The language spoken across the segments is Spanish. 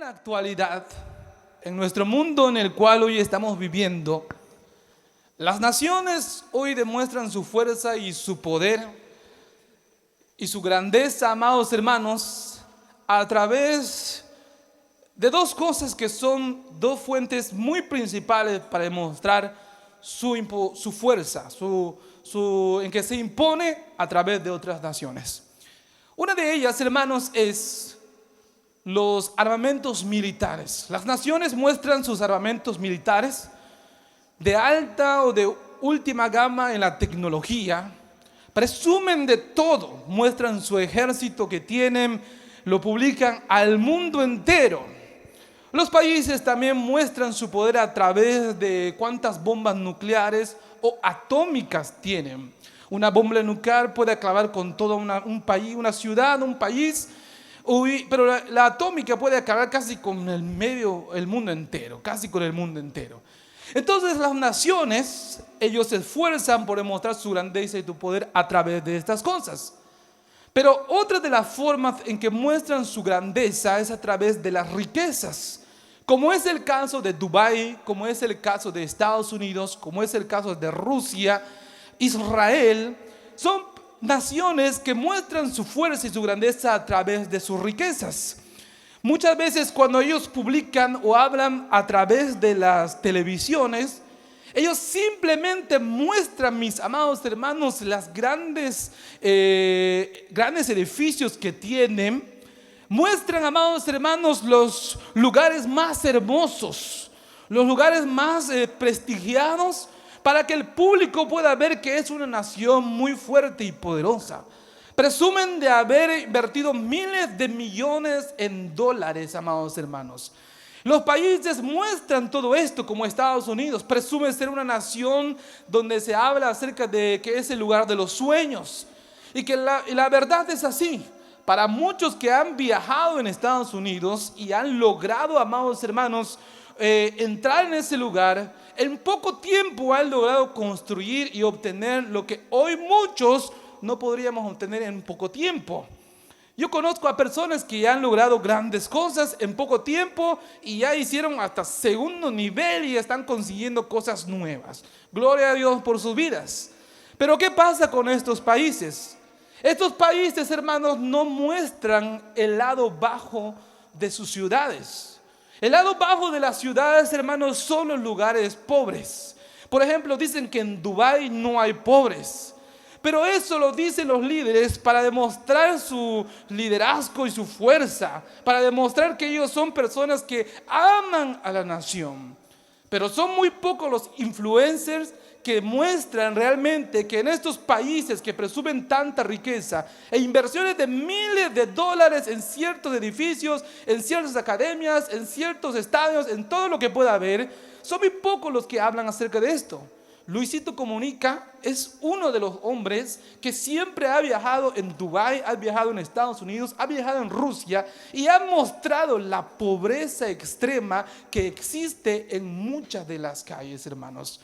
la actualidad, en nuestro mundo en el cual hoy estamos viviendo, las naciones hoy demuestran su fuerza y su poder y su grandeza, amados hermanos, a través de dos cosas que son dos fuentes muy principales para demostrar su fuerza, en que se impone a través de otras naciones. Una de ellas, hermanos, es los armamentos militares. Las naciones muestran sus armamentos militares de alta o de última gama en la tecnología, presumen de todo, muestran su ejército que tienen, lo publican al mundo entero. Los países también muestran su poder a través de cuántas bombas nucleares o atómicas tienen. Una bomba nuclear puede acabar con todo un país, una ciudad, un país, pero la atómica puede acabar casi con el mundo entero, casi con el mundo entero. Entonces las naciones, ellos se esfuerzan por demostrar su grandeza y su poder a través de estas cosas. Pero otra de las formas en que muestran su grandeza es a través de las riquezas, como es el caso de Dubái, como es el caso de Estados Unidos, como es el caso de Rusia, Israel. Son naciones que muestran su fuerza y su grandeza a través de sus riquezas. Muchas veces cuando ellos publican o hablan a través de las televisiones, ellos simplemente muestran, mis amados hermanos, las grandes edificios que tienen. Muestran, amados hermanos, los lugares más hermosos, los lugares más prestigiados, para que el público pueda ver que es una nación muy fuerte y poderosa. Presumen de haber invertido miles de millones en dólares, amados hermanos. Los países muestran todo esto, como Estados Unidos. Presume ser una nación donde se habla acerca de que es el lugar de los sueños. Y que la verdad es así. Para muchos que han viajado en Estados Unidos y han logrado, amados hermanos, entrar en ese lugar, en poco tiempo han logrado construir y obtener lo que hoy muchos no podríamos obtener en poco tiempo. Yo conozco a personas que ya han logrado grandes cosas en poco tiempo y ya hicieron hasta segundo nivel y están consiguiendo cosas nuevas. Gloria a Dios por sus vidas. Pero ¿qué pasa con estos países? Estos países, hermanos, no muestran el lado bajo de sus ciudades. El lado bajo de las ciudades, hermanos, son los lugares pobres. Por ejemplo, dicen que en Dubái no hay pobres. Pero eso lo dicen los líderes para demostrar su liderazgo y su fuerza, para demostrar que ellos son personas que aman a la nación. Pero son muy pocos los influencers que muestran realmente que en estos países que presumen tanta riqueza e inversiones de miles de dólares en ciertos edificios, en ciertas academias, en ciertos estadios, en todo lo que pueda haber, son muy pocos los que hablan acerca de esto. Luisito Comunica es uno de los hombres que siempre ha viajado en Dubái, ha viajado en Estados Unidos, ha viajado en Rusia y ha mostrado la pobreza extrema que existe en muchas de las calles, hermanos.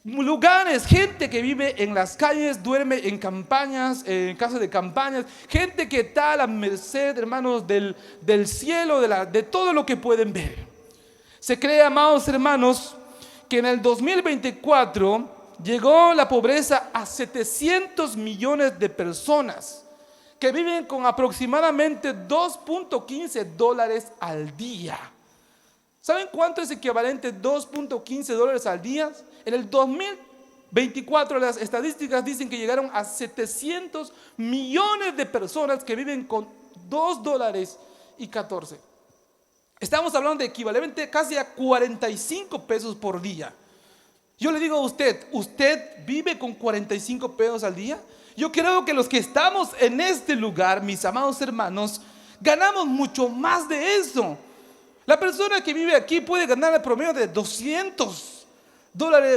Lugares, gente que vive en las calles, duerme en campañas, en casas de campañas, gente que está a la merced, hermanos, del cielo, de todo lo que pueden ver. Se cree, amados hermanos, que en el 2024 llegó la pobreza a 700 millones de personas que viven con aproximadamente 2.15 dólares al día. ¿Saben cuánto es equivalente a 2.15 dólares al día? En el 2024 las estadísticas dicen que llegaron a 700 millones de personas que viven con 2 dólares y 14. Estamos hablando de equivalente casi a 45 pesos por día. Yo le digo a usted, ¿usted vive con 45 pesos al día? Yo creo que los que estamos en este lugar, mis amados hermanos, ganamos mucho más de eso. La persona que vive aquí puede ganar el promedio de 200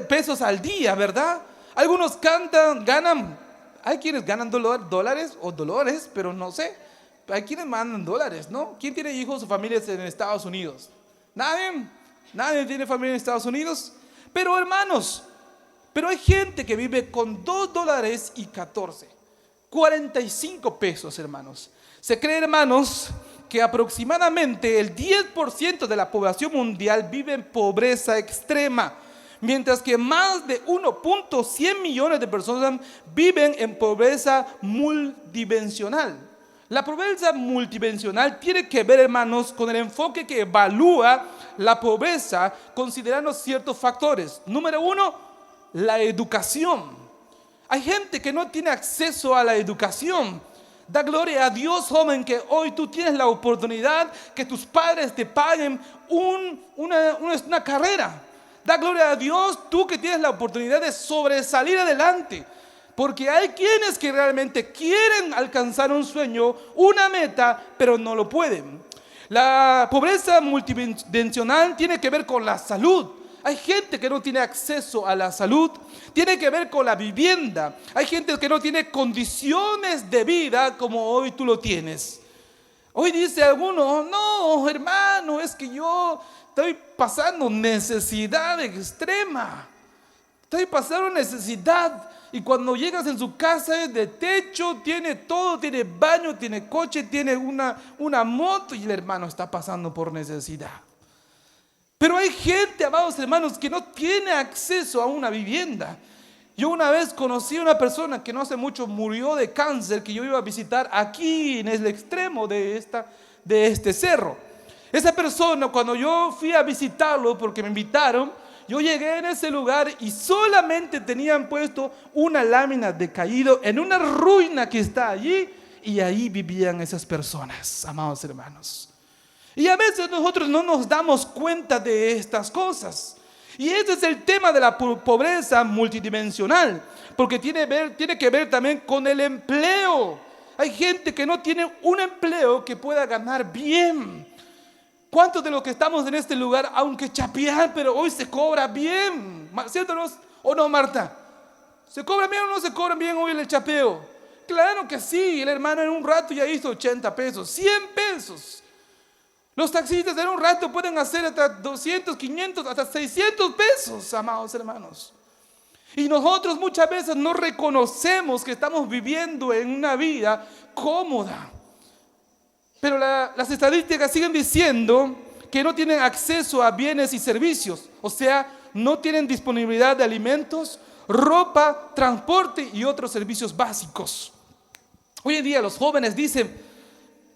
pesos al día, ¿verdad? Algunos ganan, hay quienes ganan dólares o dolores, pero no sé. Hay quienes mandan dólares, ¿no? ¿Quién tiene hijos o familias en Estados Unidos? Nadie tiene familia en Estados Unidos. Pero hermanos, hay gente que vive con 2 dólares y 14, 45 pesos, hermanos. Se cree, hermanos, que aproximadamente el 10% de la población mundial vive en pobreza extrema, mientras que más de 1.100 millones de personas viven en pobreza multidimensional. La pobreza multidimensional tiene que ver, hermanos, con el enfoque que evalúa la pobreza considerando ciertos factores. Número uno, la educación. Hay gente que no tiene acceso a la educación. Da gloria a Dios, joven, que hoy tú tienes la oportunidad que tus padres te paguen una carrera. Da gloria a Dios, tú que tienes la oportunidad de sobresalir adelante. Porque hay quienes que realmente quieren alcanzar un sueño, una meta, pero no lo pueden. La pobreza multidimensional tiene que ver con la salud. Hay gente que no tiene acceso a la salud, tiene que ver con la vivienda. Hay gente que no tiene condiciones de vida como hoy tú lo tienes. Hoy dice alguno, no, hermano, es que yo estoy pasando necesidad extrema. Estoy pasando necesidad. Y cuando llegas en su casa es de techo, tiene todo, tiene baño, tiene coche, tiene una moto y el hermano está pasando por necesidad. Pero hay gente, amados hermanos, que no tiene acceso a una vivienda. Yo una vez conocí a una persona que no hace mucho murió de cáncer, que yo iba a visitar aquí en el extremo de este cerro. Esa persona, cuando yo fui a visitarlo porque me invitaron, yo llegué en ese lugar y solamente tenían puesto una lámina de caído en una ruina que está allí, y ahí vivían esas personas, amados hermanos. Y a veces nosotros no nos damos cuenta de estas cosas. Y ese es el tema de la pobreza multidimensional, porque tiene que ver también con el empleo. Hay gente que no tiene un empleo que pueda ganar bien. ¿Cuántos de los que estamos en este lugar, aunque chapear, pero hoy se cobra bien? ¿Cierto o no, Marta? ¿Se cobra bien o no se cobra bien hoy el chapeo? Claro que sí, el hermano en un rato ya hizo 80 pesos, 100 pesos. Los taxistas en un rato pueden hacer hasta 200, 500, hasta 600 pesos, amados hermanos. Y nosotros muchas veces no reconocemos que estamos viviendo en una vida cómoda. Pero las estadísticas siguen diciendo que no tienen acceso a bienes y servicios. O sea, no tienen disponibilidad de alimentos, ropa, transporte y otros servicios básicos. Hoy en día los jóvenes dicen,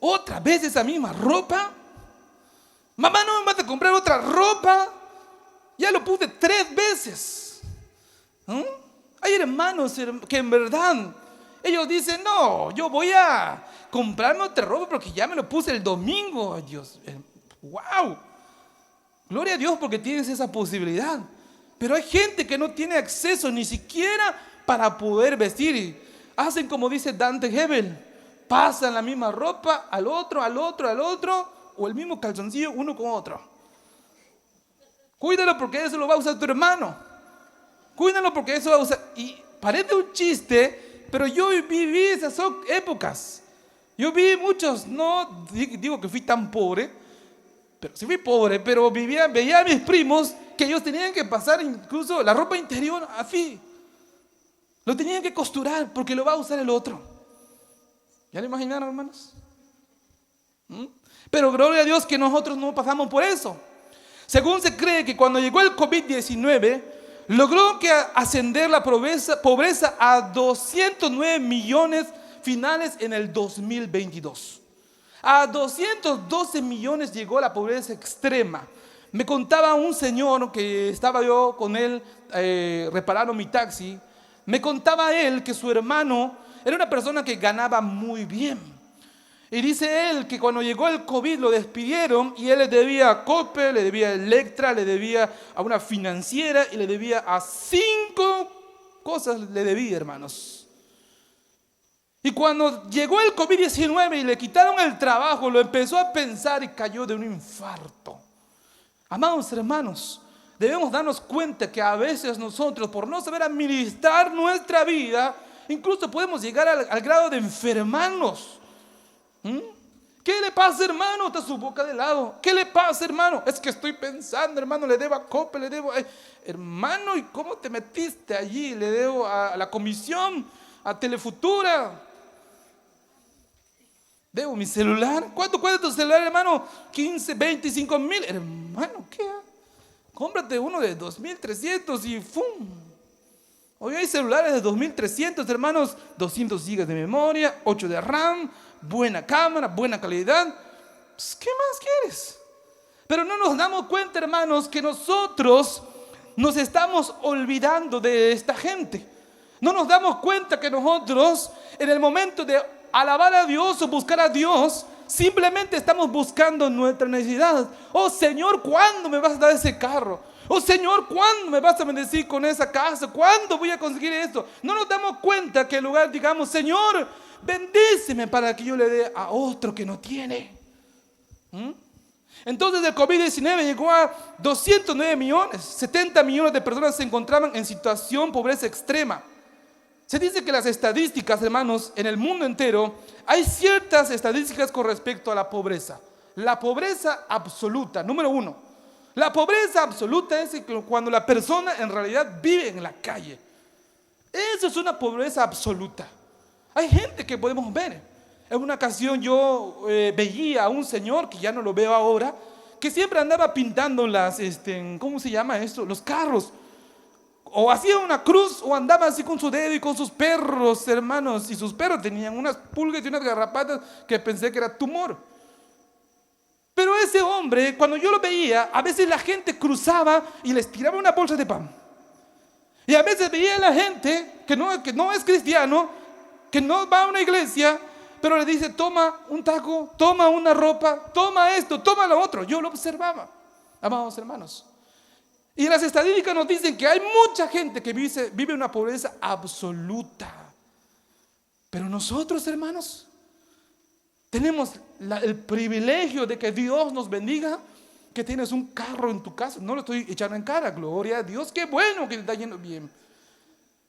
¿otra vez esa misma ropa? Mamá, no me vas a comprar otra ropa. Ya lo puse 3 veces. Hay hermanos que en verdad, ellos dicen, no, yo voy a comprarme otra ropa porque ya me lo puse el domingo. Ay, Dios, wow. Gloria a Dios porque tienes esa posibilidad. Pero hay gente que no tiene acceso ni siquiera para poder vestir. Hacen como dice Dante Hebel, pasan la misma ropa al otro, o el mismo calzoncillo uno con otro. Cuídalo porque eso lo va a usar tu hermano. Cuídalo porque eso va a usar. Y parece un chiste, pero yo viví esas épocas. Yo vi muchos, no digo que fui tan pobre, pero sí fui pobre, pero veía a mis primos que ellos tenían que pasar incluso la ropa interior así. Lo tenían que costurar porque lo va a usar el otro. ¿Ya lo imaginaron, hermanos? Pero gloria a Dios que nosotros no pasamos por eso. Según se cree que cuando llegó el COVID-19, logró que ascender la pobreza a 209 millones finales en el 2022. A 212 millones llegó la pobreza extrema. Me contaba un señor que estaba yo con él reparando mi taxi. Me contaba él que su hermano era una persona que ganaba muy bien. Y dice él que cuando llegó el COVID lo despidieron y él le debía a Coppel, le debía a Electra, le debía a una financiera y le debía a 5 cosas le debía, hermanos. Y cuando llegó el COVID-19 y le quitaron el trabajo, lo empezó a pensar y cayó de un infarto. Amados hermanos, debemos darnos cuenta que a veces nosotros, por no saber administrar nuestra vida, incluso podemos llegar al grado de enfermarnos. ¿Qué le pasa, hermano? Está su boca de lado. ¿Qué le pasa, hermano? Es que estoy pensando, hermano, le debo a Coppel, le debo a... Hermano, ¿y cómo te metiste allí? Le debo a la comisión, a Telefutura. Debo mi celular. ¿Cuánto cuesta tu celular, hermano? 15, 25 mil. Hermano, ¿qué? Cómprate uno de 2.300 y ¡fum! Hoy hay celulares de 2.300, hermanos. 200 gigas de memoria, 8 de RAM, buena cámara, buena calidad. Pues, ¿qué más quieres? Pero no nos damos cuenta, hermanos, que nosotros nos estamos olvidando de esta gente. No nos damos cuenta que nosotros, en el momento de alabar a Dios o buscar a Dios, simplemente estamos buscando nuestra necesidad. Oh Señor, ¿cuándo me vas a dar ese carro? Oh Señor, ¿cuándo me vas a bendecir con esa casa? ¿Cuándo voy a conseguir esto? No nos damos cuenta que en lugar digamos, Señor, bendíceme para que yo le dé a otro que no tiene. Entonces el COVID-19 llegó a 209 millones, 70 millones de personas se encontraban en situación de pobreza extrema. Se dice que las estadísticas, hermanos, en el mundo entero, hay ciertas estadísticas con respecto a la pobreza. La pobreza absoluta, número 1. La pobreza absoluta es cuando la persona en realidad vive en la calle. Eso es una pobreza absoluta. Hay gente que podemos ver. En una ocasión yo veía a un señor, que ya no lo veo ahora, que siempre andaba pintando ¿cómo se llama esto? Los carros. O hacía una cruz o andaba así con su dedo y con sus perros, hermanos. Y sus perros tenían unas pulgas y unas garrapatas que pensé que era tumor. Pero ese hombre, cuando yo lo veía, a veces la gente cruzaba y les tiraba una bolsa de pan. Y a veces veía a la gente que no es cristiano, que no va a una iglesia, pero le dice, toma un taco, toma una ropa, toma esto, toma lo otro. Yo lo observaba, amados hermanos. Y las estadísticas nos dicen que hay mucha gente que vive una pobreza absoluta. Pero nosotros, hermanos, tenemos el privilegio de que Dios nos bendiga, que tienes un carro en tu casa. No lo estoy echando en cara, gloria a Dios, qué bueno que te está yendo bien.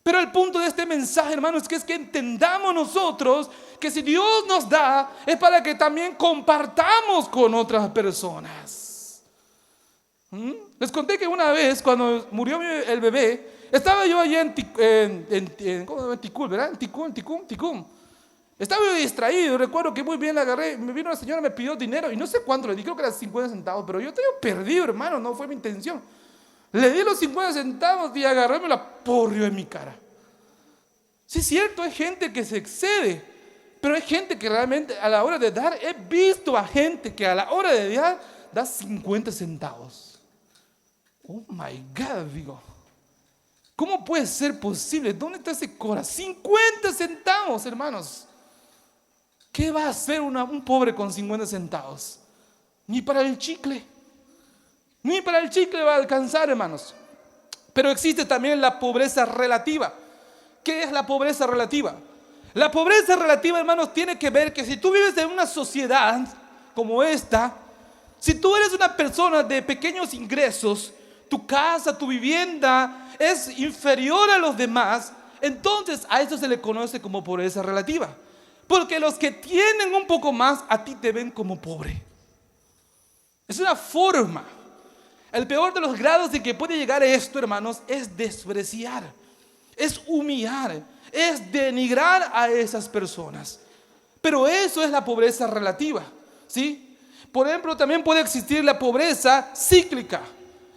Pero el punto de este mensaje, hermanos, es que entendamos nosotros que si Dios nos da, es para que también compartamos con otras personas. Les conté que una vez, cuando murió el bebé, estaba yo allá en Ticul, ¿verdad? En Ticum. Estaba yo distraído, recuerdo que muy bien la agarré, me vino una señora, me pidió dinero y no sé cuánto le di, creo que era 50 centavos, pero yo estaba perdido, hermano, no fue mi intención. Le di los 50 centavos y agarré y me la porrió en mi cara. Sí, es cierto, hay gente que se excede, pero hay gente que realmente a la hora de dar, he visto a gente que a la hora de dar, da 50 centavos. Oh my God, digo. ¿Cómo puede ser posible? ¿Dónde está ese corazón? 50 centavos, hermanos. ¿Qué va a hacer un pobre con 50 centavos? Ni para el chicle. Ni para el chicle va a alcanzar, hermanos. Pero existe también la pobreza relativa. ¿Qué es la pobreza relativa? La pobreza relativa, hermanos, tiene que ver que si tú vives en una sociedad como esta, si tú eres una persona de pequeños ingresos, tu casa, tu vivienda es inferior a los demás, entonces a eso se le conoce como pobreza relativa. Porque los que tienen un poco más, a ti te ven como pobre. Es una forma. El peor de los grados en que puede llegar esto, hermanos, es despreciar, es humillar, es denigrar a esas personas. Pero eso es la pobreza relativa, ¿sí? Por ejemplo, también puede existir la pobreza cíclica.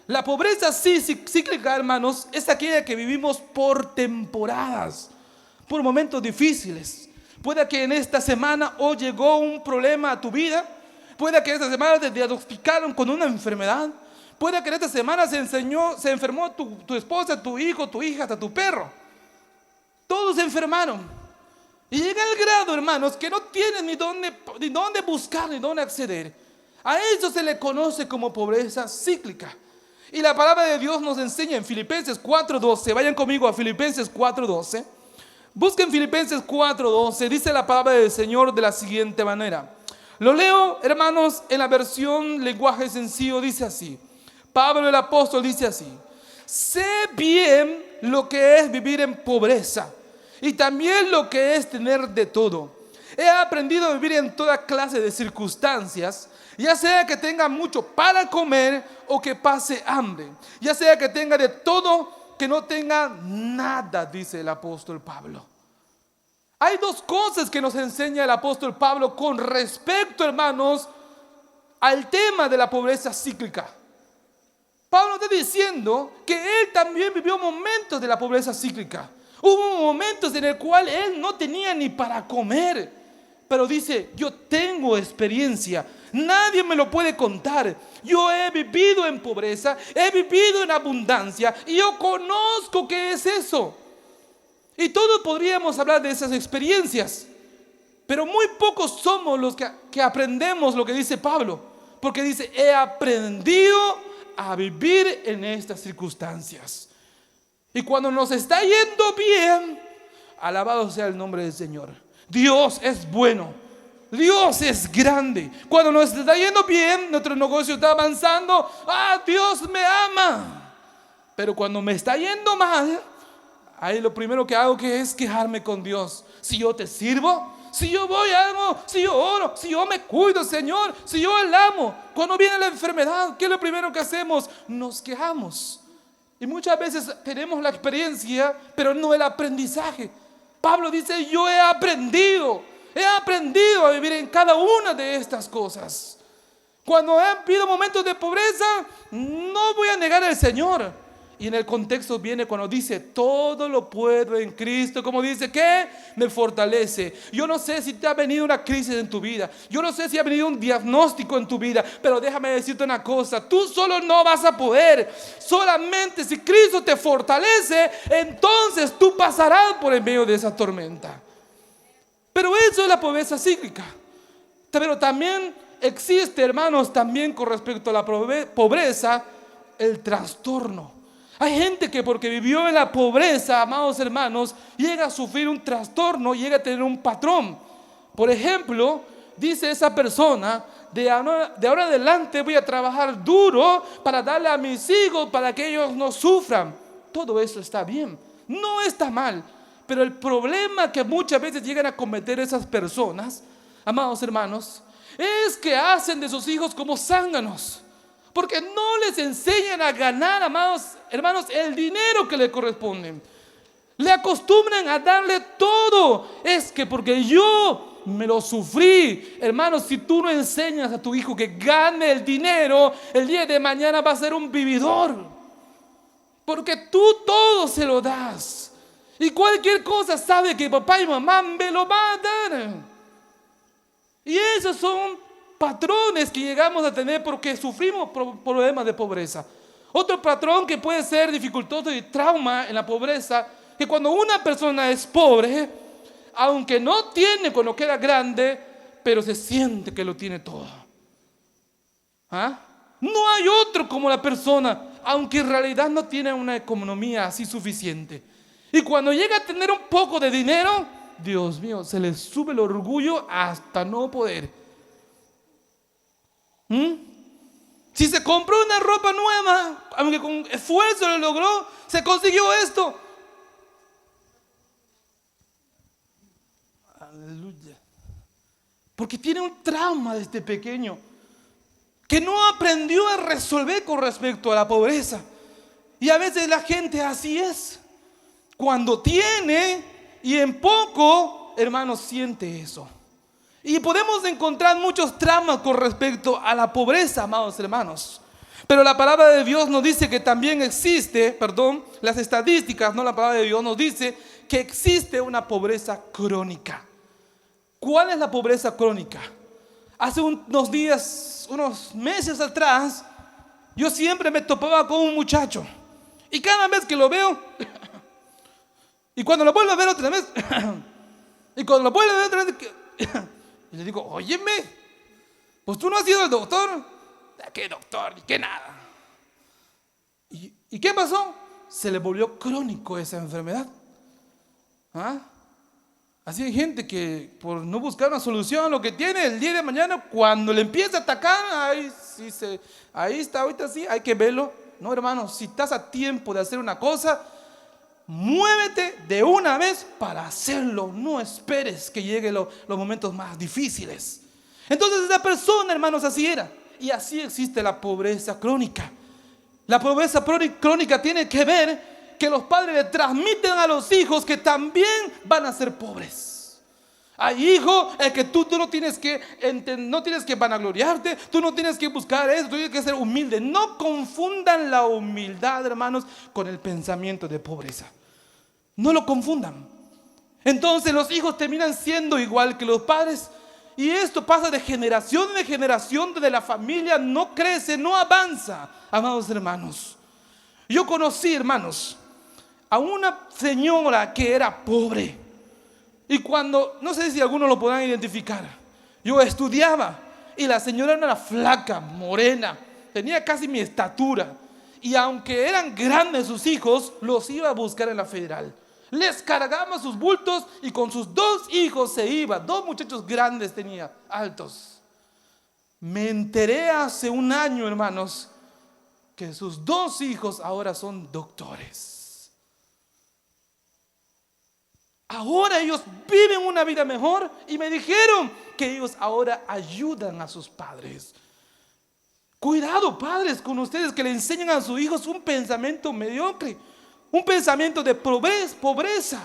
La pobreza cíclica, hermanos, es aquella que vivimos por temporadas, por momentos difíciles. Puede que en esta semana hoy llegó un problema a tu vida. Puede que esta semana te diagnosticaron con una enfermedad. Puede que en esta semana se enfermó tu esposa, tu hijo, tu hija, hasta tu perro. Todos se enfermaron. Y llega el grado, hermanos, que no tienes ni dónde buscar, ni dónde acceder. A eso se le conoce como pobreza cíclica. Y la palabra de Dios nos enseña en Filipenses 4:12. Vayan conmigo a Filipenses 4:12. Busquen Filipenses 4:12. Dice la palabra del Señor de la siguiente manera. Lo leo, hermanos, en la versión lenguaje sencillo. Dice así. Pablo el apóstol dice así: sé bien lo que es vivir en pobreza y también lo que es tener de todo. He aprendido a vivir en toda clase de circunstancias, ya sea que tenga mucho para comer o que pase hambre, ya sea que tenga de todo, que no tenga nada, dice el apóstol Pablo. Hay dos cosas que nos enseña el apóstol Pablo con respecto, hermanos, al tema de la pobreza cíclica. Pablo está diciendo que él también vivió momentos de la pobreza cíclica. Hubo momentos en el cual él no tenía ni para comer. Pero dice, yo tengo experiencia. Nadie me lo puede contar. Yo he vivido en pobreza, he vivido en abundancia y yo conozco qué es eso. Y todos podríamos hablar de esas experiencias, pero muy pocos somos los que aprendemos lo que dice Pablo. Porque dice, he aprendido a vivir en estas circunstancias. Y cuando nos está yendo bien, alabado sea el nombre del Señor. Dios es bueno, Dios es grande. Cuando nos está yendo bien, nuestro negocio está avanzando, Dios me ama. Pero cuando me está yendo mal, ahí lo primero que hago que es quejarme con Dios. Si yo te sirvo, si yo voy a algo, si yo oro, si yo me cuido, Señor, si yo le amo. Cuando viene la enfermedad, ¿qué es lo primero que hacemos? Nos quejamos. Y muchas veces tenemos la experiencia, pero no el aprendizaje. Pablo dice, yo he aprendido a vivir en cada una de estas cosas. Cuando he habido momentos de pobreza, no voy a negar al Señor. Y en el contexto viene cuando dice, todo lo puedo en Cristo. Como dice, ¿qué? Me fortalece. Yo no sé si te ha venido una crisis en tu vida. Yo no sé si ha venido un diagnóstico en tu vida. Pero déjame decirte una cosa. Tú solo no vas a poder. Solamente si Cristo te fortalece, entonces tú pasarás por en medio de esa tormenta. Pero eso es la pobreza cíclica. Pero también existe, hermanos, también con respecto a la pobreza, el trastorno. Hay gente que porque vivió en la pobreza, amados hermanos, llega a sufrir un trastorno, llega a tener un patrón. Por ejemplo, dice esa persona, de ahora adelante voy a trabajar duro para darle a mis hijos para que ellos no sufran. Todo eso está bien, no está mal. Pero el problema que muchas veces llegan a cometer esas personas, amados hermanos, es que hacen de sus hijos como zánganos. Porque no les enseñan a ganar, amados hermanos, el dinero que le corresponde. Le acostumbran a darle todo. Es que porque yo me lo sufrí. Hermanos, si tú no enseñas a tu hijo que gane el dinero, el día de mañana va a ser un vividor. Porque tú todo se lo das. Y cualquier cosa sabe que papá y mamá me lo van a dar. Y esos son patrones que llegamos a tener porque sufrimos problemas de pobreza. Otro patrón que puede ser dificultoso y trauma en la pobreza, que cuando una persona es pobre, aunque no tiene cuando queda grande, pero se siente que lo tiene todo. No hay otro como la persona, aunque en realidad no tiene una economía así suficiente. Y cuando llega a tener un poco de dinero, Dios mío, se le sube el orgullo hasta no poder. Si se compró una ropa nueva, aunque con esfuerzo lo logró, se consiguió esto. Aleluya. Porque tiene un trauma desde pequeño que no aprendió a resolver con respecto a la pobreza. Y a veces la gente así es. Cuando tiene y en poco, hermanos, siente eso. Y podemos encontrar muchos traumas con respecto a la pobreza, amados hermanos. Pero la palabra de Dios nos dice que también existe, las estadísticas, no la palabra de Dios nos dice que existe una pobreza crónica. ¿Cuál es la pobreza crónica? Hace unos días, unos meses atrás, yo siempre me topaba con un muchacho. Y cada vez que lo veo, y cuando lo vuelvo a ver otra vez, y cuando lo vuelvo a ver otra vez, y le digo, óyeme, pues tú no has ido al doctor. ¿Qué doctor? Ni qué nada. ¿Y qué pasó? Se le volvió crónico esa enfermedad. Así hay gente que por no buscar una solución a lo que tiene, el día de mañana, cuando le empieza a atacar, ahí está, ahorita sí, hay que verlo. No, hermano, si estás a tiempo de hacer una cosa, muévete de una vez para hacerlo. No esperes que lleguen los momentos más difíciles. Entonces esa persona, hermanos, así era. Y así existe la pobreza crónica. La pobreza crónica tiene que ver que los padres le transmiten a los hijos que también van a ser pobres. Hay hijo, el que tú no tienes que no tienes que vanagloriarte, tú no tienes que buscar eso, tú tienes que ser humilde. No confundan la humildad, hermanos, con el pensamiento de pobreza. No lo confundan. Entonces los hijos terminan siendo igual que los padres. Y esto pasa de generación en generación, de la familia no crece, no avanza, amados hermanos. Yo conocí, hermanos, a una señora que era pobre. Y cuando, no sé si algunos lo podrán identificar, yo estudiaba y la señora era flaca, morena, tenía casi mi estatura. Y aunque eran grandes sus hijos, los iba a buscar en la Federal. Les cargaba sus bultos y con sus 2 hijos se iba. 2 muchachos grandes tenía, altos. Me enteré hace un año, hermanos, que sus 2 hijos ahora son doctores. Ahora ellos viven una vida mejor y me dijeron que ellos ahora ayudan a sus padres. Cuidado, padres, con ustedes que le enseñan a sus hijos un pensamiento mediocre, un pensamiento de pobreza,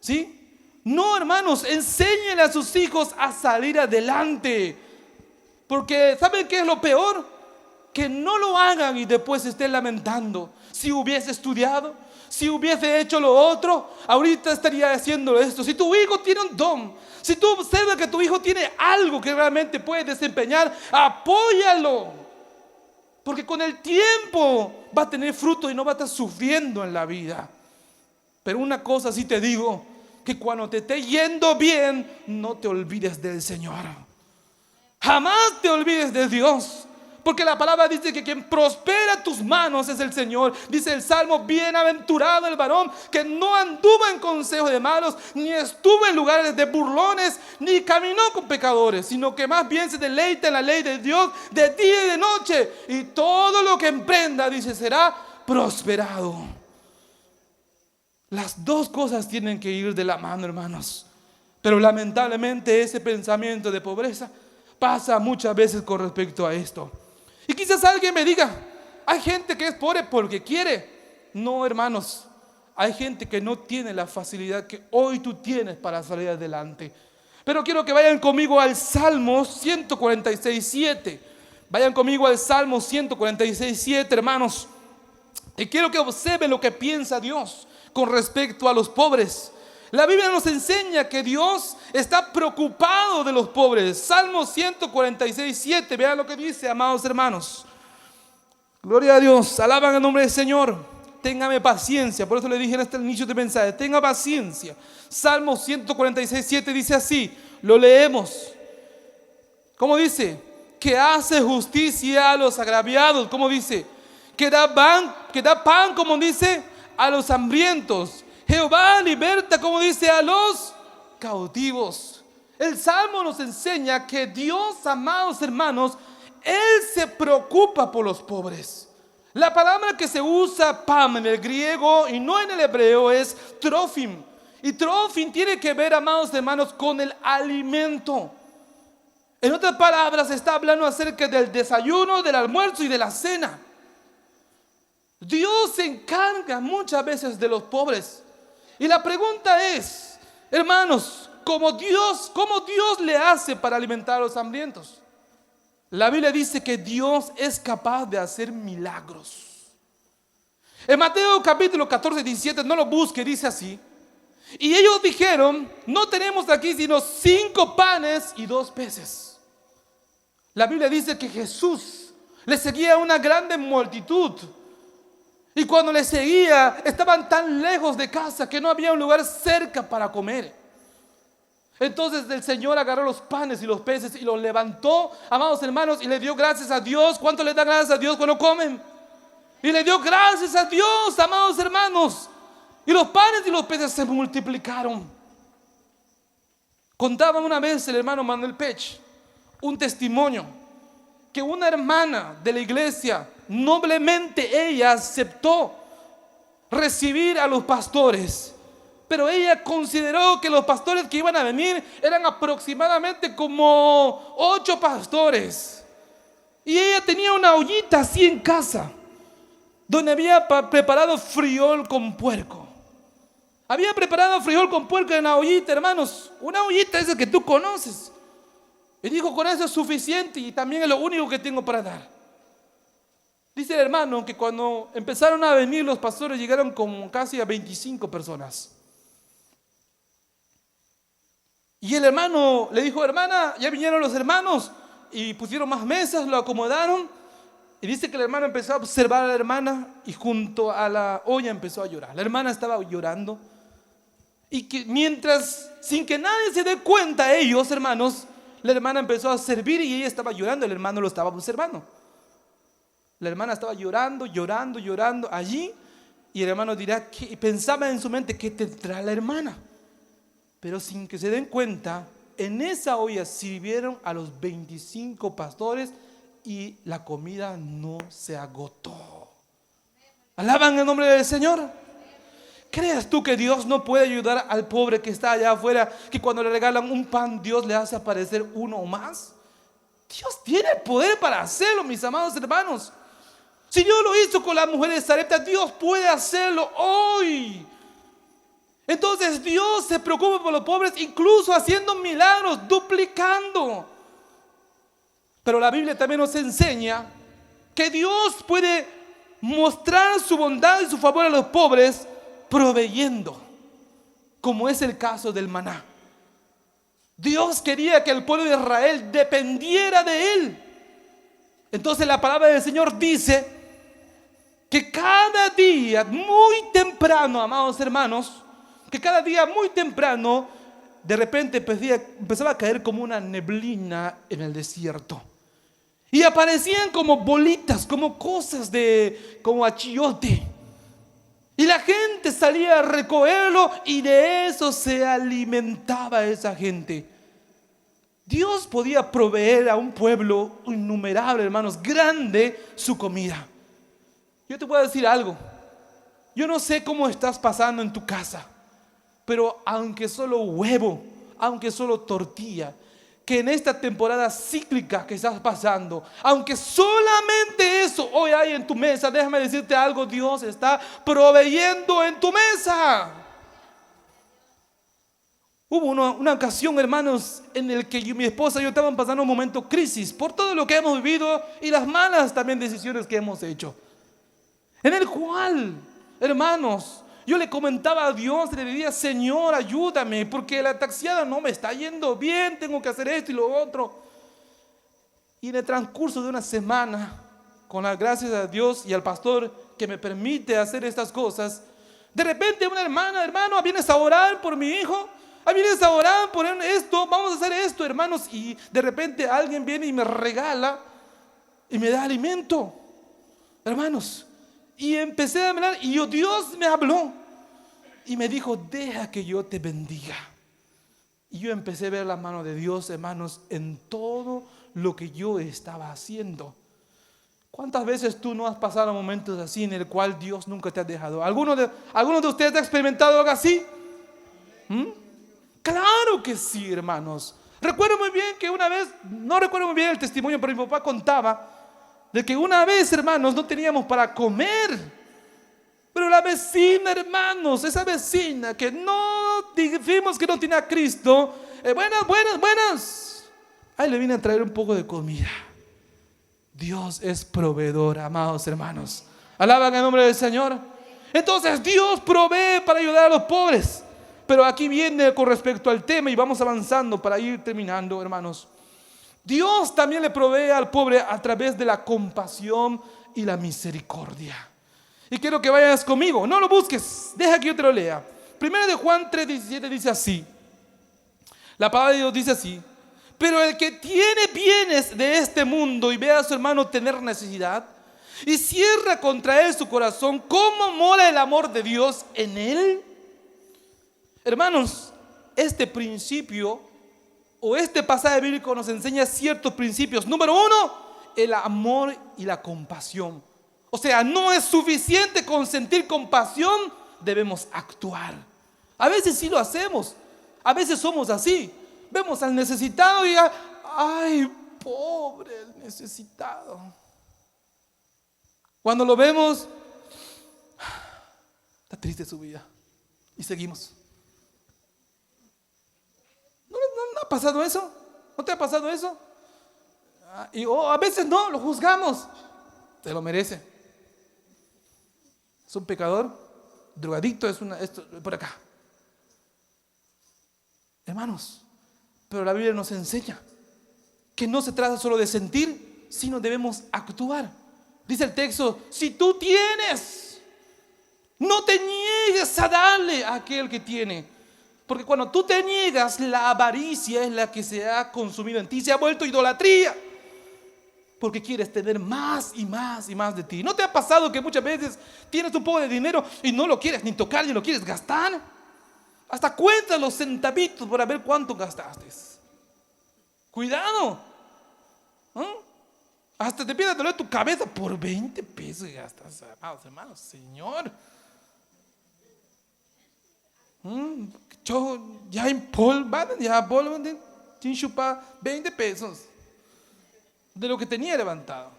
¿sí? No, hermanos, enséñenle a sus hijos a salir adelante. Porque ¿saben qué es lo peor? Que no lo hagan y después se estén lamentando. Si hubiese estudiado, si hubiese hecho lo otro, ahorita estaría haciendo esto. Si tu hijo tiene un don, si tú observas que tu hijo tiene algo que realmente puede desempeñar, apóyalo. Porque con el tiempo va a tener fruto y no va a estar sufriendo en la vida. Pero una cosa sí te digo, que cuando te esté yendo bien, no te olvides del Señor. Jamás te olvides de Dios. Porque la palabra dice que quien prospera tus manos es el Señor. Dice el Salmo, bienaventurado el varón que no anduvo en consejo de malos, ni estuvo en lugares de burlones, ni caminó con pecadores, sino que más bien se deleita en la ley de Dios de día y de noche. Y todo lo que emprenda, dice, será prosperado. Las 2 cosas tienen que ir de la mano, hermanos. Pero lamentablemente ese pensamiento de pobreza pasa muchas veces con respecto a esto. Y quizás alguien me diga, hay gente que es pobre porque quiere. No, hermanos, hay gente que no tiene la facilidad que hoy tú tienes para salir adelante. Pero quiero que vayan conmigo al Salmo 146:7. Vayan conmigo al Salmo 146:7, hermanos. Y quiero que observen lo que piensa Dios con respecto a los pobres. La Biblia nos enseña que Dios está preocupado de los pobres. Salmo 146:7. Vean lo que dice, amados hermanos. Gloria a Dios. Alaban el nombre del Señor. Téngame paciencia. Por eso le dije hasta el inicio del mensaje. Tenga paciencia. Salmo 146:7 dice así. Lo leemos. ¿Cómo dice? Que hace justicia a los agraviados. ¿Cómo dice? Que da pan, como dice, a los hambrientos. Jehová liberta, como dice, a los cautivos. El Salmo nos enseña que Dios, amados hermanos, Él se preocupa por los pobres. La palabra que se usa pam en el griego y no en el hebreo es trofim. Y trofim tiene que ver, amados hermanos, con el alimento. En otras palabras, está hablando acerca del desayuno, del almuerzo y de la cena. Dios se encarga muchas veces de los pobres. Y la pregunta es, hermanos, ¿cómo Dios le hace para alimentar a los hambrientos? La Biblia dice que Dios es capaz de hacer milagros. En Mateo capítulo 14:17, no lo busque, dice así. Y ellos dijeron, no tenemos aquí sino 5 panes y 2 peces. La Biblia dice que Jesús le seguía una grande multitud. Y cuando le seguía, estaban tan lejos de casa que no había un lugar cerca para comer. Entonces el Señor agarró los panes y los peces y los levantó, amados hermanos, y le dio gracias a Dios. ¿Cuánto le da gracias a Dios cuando comen? Y le dio gracias a Dios, amados hermanos. Y los panes y los peces se multiplicaron. Contaba una vez el hermano Manuel Pech un testimonio que una hermana de la iglesia, noblemente ella aceptó recibir a los pastores, pero ella consideró que los pastores que iban a venir eran aproximadamente como 8 pastores, y ella tenía una ollita así en casa donde había preparado friol con puerco. Había preparado frijol con puerco en una ollita, hermanos. Una ollita esa que tú conoces. Y dijo, con eso es suficiente y también es lo único que tengo para dar. Dice el hermano que cuando empezaron a venir los pastores llegaron como casi a 25 personas. Y el hermano le dijo, hermana, ya vinieron los hermanos y pusieron más mesas, lo acomodaron. Y dice que el hermano empezó a observar a la hermana y junto a la olla empezó a llorar. La hermana estaba llorando y que mientras, sin que nadie se dé cuenta, ellos, hermanos, la hermana empezó a servir y ella estaba llorando, el hermano lo estaba observando. La hermana estaba llorando, llorando, llorando allí y el hermano dirá que pensaba en su mente, ¿qué tendrá la hermana? Pero sin que se den cuenta, en esa olla sirvieron a los 25 pastores y la comida no se agotó. ¿Alaban el nombre del Señor? ¿Crees tú que Dios no puede ayudar al pobre que está allá afuera, que cuando le regalan un pan Dios le hace aparecer uno o más? Dios tiene el poder para hacerlo, mis amados hermanos. Si Dios lo hizo con la mujer de Sarepta, Dios puede hacerlo hoy. Entonces Dios se preocupa por los pobres, incluso haciendo milagros, duplicando. Pero la Biblia también nos enseña que Dios puede mostrar su bondad y su favor a los pobres proveyendo, como es el caso del maná. Dios quería que el pueblo de Israel dependiera de Él. Entonces la palabra del Señor dice que cada día muy temprano, amados hermanos, que cada día muy temprano de repente empezaba a caer como una neblina en el desierto. Y aparecían como bolitas, como cosas como achiote. Y la gente salía a recogerlo y de eso se alimentaba esa gente. Dios podía proveer a un pueblo innumerable, hermanos, grande su comida. Yo te puedo decir algo. Yo no sé cómo estás pasando en tu casa, pero aunque solo huevo, aunque solo tortilla, que en esta temporada cíclica que estás pasando, aunque solamente eso hoy hay en tu mesa, déjame decirte algo, Dios está proveyendo en tu mesa. Hubo una ocasión, hermanos, en el que mi esposa y yo estábamos pasando un momento crisis por todo lo que hemos vivido y las malas también decisiones que hemos hecho, en el cual, hermanos, yo le comentaba a Dios, le decía, Señor, ayúdame, porque la taxiada no me está yendo bien, tengo que hacer esto y lo otro. Y en el transcurso de una semana, con las gracias a Dios y al pastor que me permite hacer estas cosas, de repente una hermano, vienes a orar por mi hijo, vienes a orar por esto, vamos a hacer esto, hermanos. Y de repente alguien viene y me regala y me da alimento, hermanos. Y empecé a hablar y Dios me habló y me dijo, deja que yo te bendiga. Y yo empecé a ver la mano de Dios, hermanos, en todo lo que yo estaba haciendo. ¿Cuántas veces tú no has pasado momentos así en el cual Dios nunca te ha dejado? ¿Alguno de ustedes ha experimentado algo así? Claro que sí, hermanos. Recuerdo muy bien que una vez, no recuerdo muy bien el testimonio, pero mi papá contaba de que una vez, hermanos, no teníamos para comer. Pero la vecina, hermanos, esa vecina que no dijimos que no tenía a Cristo, buenas. Ahí le vine a traer un poco de comida. Dios es proveedor, amados hermanos. Alaban el nombre del Señor. Entonces Dios provee para ayudar a los pobres. Pero aquí viene con respecto al tema y vamos avanzando para ir terminando, hermanos. Dios también le provee al pobre a través de la compasión y la misericordia. Y quiero que vayas conmigo, no lo busques, deja que yo te lo lea. Primero de Juan 3:17 dice así. La palabra de Dios dice así: pero el que tiene bienes de este mundo y ve a su hermano tener necesidad y cierra contra él su corazón, ¿cómo mora el amor de Dios en él? Hermanos, este principio o este pasaje bíblico nos enseña ciertos principios. Número uno, el amor y la compasión. O sea, no es suficiente con sentir compasión, debemos actuar. A veces sí lo hacemos, a veces somos así. Vemos al necesitado y ay, pobre el necesitado. Cuando lo vemos, está triste su vida. Y seguimos. ¿No ha pasado eso? ¿No te ha pasado eso? A veces no, lo juzgamos. Te lo merece. Es un pecador, drogadicto, esto, por acá. Hermanos, pero la Biblia nos enseña que no se trata solo de sentir, sino debemos actuar. Dice el texto, si tú tienes, no te niegues a darle a aquel que tiene. Porque cuando tú te niegas, la avaricia es la que se ha consumido en ti, se ha vuelto idolatría. Porque quieres tener más y más y más de ti. ¿No te ha pasado que muchas veces tienes un poco de dinero y no lo quieres ni tocar ni lo quieres gastar? Hasta cuentas los centavitos para ver cuánto gastaste. Cuidado. Hasta te empieza a doler tu cabeza por 20 pesos y gastas, hermanos, Señor. Yo ya empolvado, sin chupar 20 pesos de lo que tenía levantado.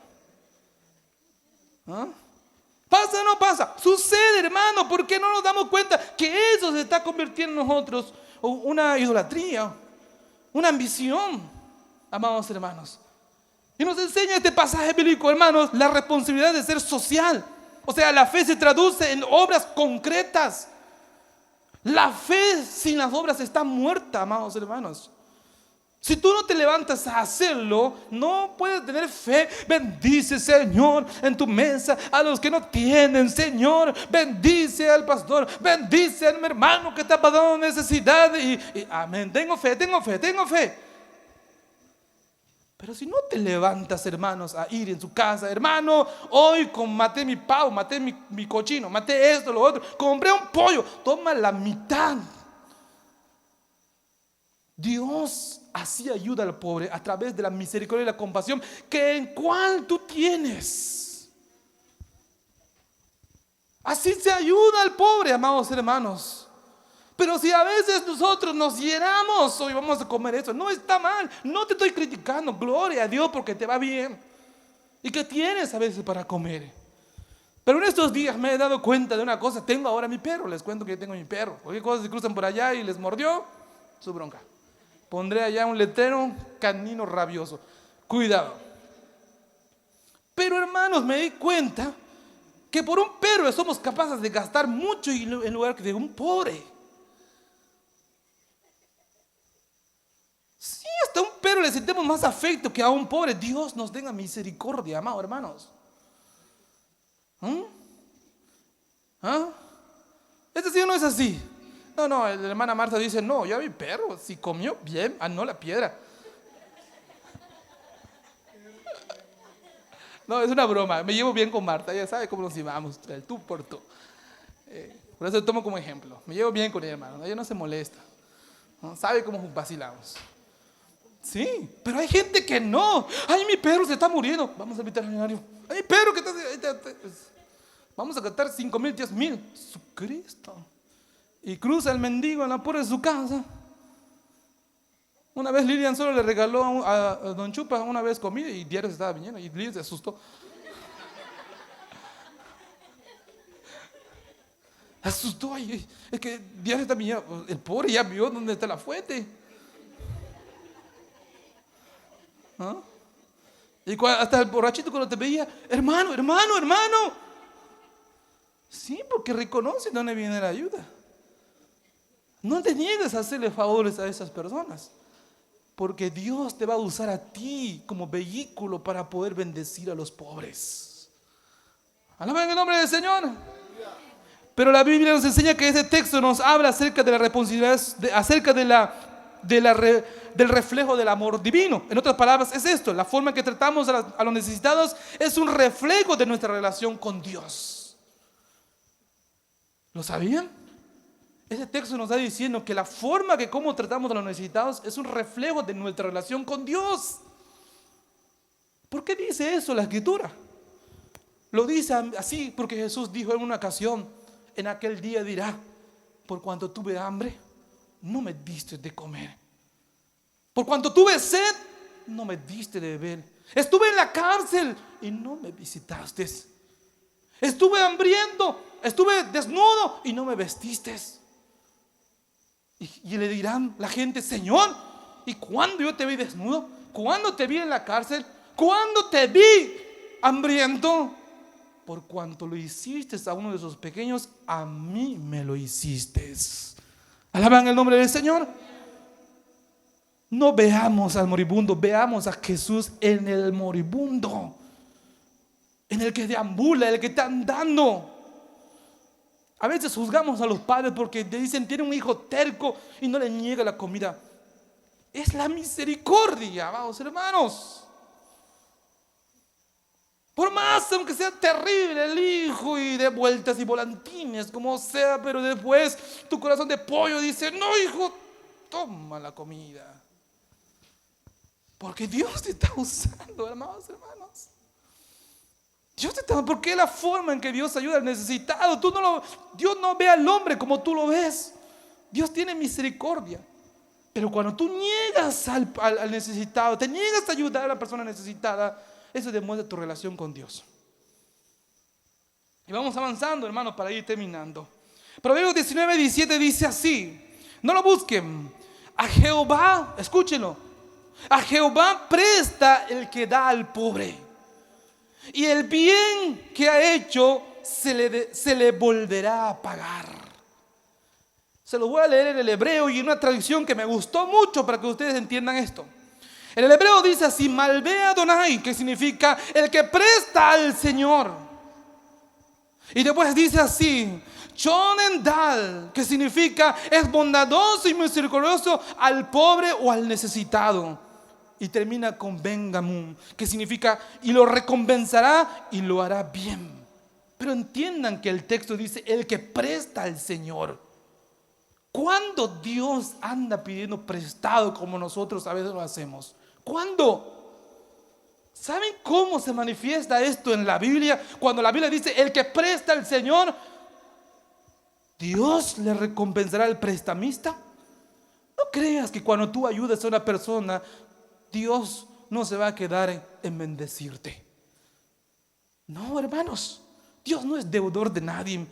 ¿Pasa o no pasa? Sucede, hermano. ¿Por qué no nos damos cuenta que eso se está convirtiendo en nosotros una idolatría, una ambición, amados hermanos? Y nos enseña este pasaje bíblico, hermanos, la responsabilidad de ser social. O sea, la fe se traduce en obras concretas. La fe sin las obras está muerta, amados hermanos. Si tú no te levantas a hacerlo, no puedes tener fe. Bendice, Señor, en tu mesa a los que no tienen, Señor. Bendice al pastor, bendice a mi hermano que está pasando necesidad. Amén, tengo fe. Pero si no te levantas, hermanos, a ir en su casa, hermano, hoy maté mi pavo, maté mi cochino, maté esto, lo otro, compré un pollo, toma la mitad. Dios así ayuda al pobre a través de la misericordia y la compasión que en cual tú tienes. Así se ayuda al pobre, amados hermanos. Pero si a veces nosotros nos llenamos, hoy vamos a comer esto, no está mal, no te estoy criticando, gloria a Dios porque te va bien y que tienes a veces para comer. Pero en estos días me he dado cuenta de una cosa. Tengo ahora mi perro, les cuento que yo tengo mi perro. Cualquier cosa, se cruzan por allá y les mordió, su bronca. Pondré allá un letrero, canino rabioso. Cuidado. Pero hermanos, me di cuenta que por un perro somos capaces de gastar mucho en lugar de un pobre. Sí, hasta a un perro le sentimos más afecto que a un pobre. Dios nos tenga misericordia, amados hermanos. ¿Es así o no es así? No, la hermana Marta dice, no, yo a mi perro, si comió bien, no la piedra. No, es una broma, me llevo bien con Marta, ella sabe cómo nos llevamos, el tú por tú. Por eso lo tomo como ejemplo, me llevo bien con ella, hermano, ella no se molesta, ¿no? Sabe cómo vacilamos. Sí, pero hay gente que no. Ay, mi perro se está muriendo, vamos al veterinario. Ay, mi perro que está... Vamos a gastar 5,000, 10,000. Cristo. Y cruza el mendigo en la puerta de su casa. Una vez Lilian solo le regaló a Don Chupa una vez comida y diario se estaba viniendo y Lilian se asustó. Asustó, es que diario está viniendo. El pobre ya vio dónde está la fuente. Y hasta el borrachito cuando te veía, hermano. Sí, porque reconoce dónde viene la ayuda. No te niegues a hacerle favores a esas personas, porque Dios te va a usar a ti como vehículo para poder bendecir a los pobres. Alaben el nombre del Señor. Pero la Biblia nos enseña que ese texto nos habla acerca de la responsabilidad, acerca del reflejo del amor divino. En otras palabras, es esto: la forma en que tratamos a los necesitados es un reflejo de nuestra relación con Dios. ¿Lo sabían? Ese texto nos está diciendo que la forma que cómo tratamos a los necesitados es un reflejo de nuestra relación con Dios. ¿Por qué dice eso la Escritura? Lo dice así porque Jesús dijo en una ocasión: en aquel día dirá, por cuanto tuve hambre, no me diste de comer. Por cuanto tuve sed, no me diste de beber. Estuve en la cárcel y no me visitaste. Estuve hambriento, estuve desnudo y no me vestiste. Y le dirán la gente: Señor, ¿y cuándo yo te vi desnudo? ¿Cuándo te vi en la cárcel? ¿Cuándo te vi hambriento? Por cuanto lo hiciste a uno de esos pequeños, a mí me lo hiciste. Alaban el nombre del Señor. No veamos al moribundo, veamos a Jesús en el moribundo, en el que deambula, el que está andando. A veces juzgamos a los padres porque te dicen: tiene un hijo terco y no le niega la comida. Es la misericordia, amados hermanos. Por más, aunque sea terrible el hijo y de vueltas y volantines, como sea, pero después tu corazón de pollo dice: no, hijo, toma la comida. Porque Dios te está usando, amados hermanos. Dios te está, porque es la forma en que Dios ayuda al necesitado. Dios no ve al hombre como tú lo ves. Dios tiene misericordia. Pero cuando tú niegas al necesitado, te niegas a ayudar a la persona necesitada, eso demuestra tu relación con Dios. Y vamos avanzando, hermanos, para ir terminando. Proverbios 19:17 dice así: no lo busquen. A Jehová, escúchenlo, a Jehová presta el que da al pobre, y el bien que ha hecho se le volverá a pagar. Se lo voy a leer en el hebreo y en una traducción que me gustó mucho para que ustedes entiendan esto. En el hebreo dice así: Malvé Adonai, que significa el que presta al Señor. Y después dice así: Chonendal, que significa es bondadoso y misericordioso al pobre o al necesitado. Y termina con Bengamum, que significa y lo recompensará y lo hará bien. Pero entiendan que el texto dice el que presta al Señor. ¿Cuándo Dios anda pidiendo prestado como nosotros a veces lo hacemos? ¿Cuándo? ¿Saben cómo se manifiesta esto en la Biblia? Cuando la Biblia dice el que presta al Señor, Dios le recompensará al prestamista. No creas que cuando tú ayudas a una persona, Dios no se va a quedar en bendecirte. No, hermanos, Dios no es deudor de nadie.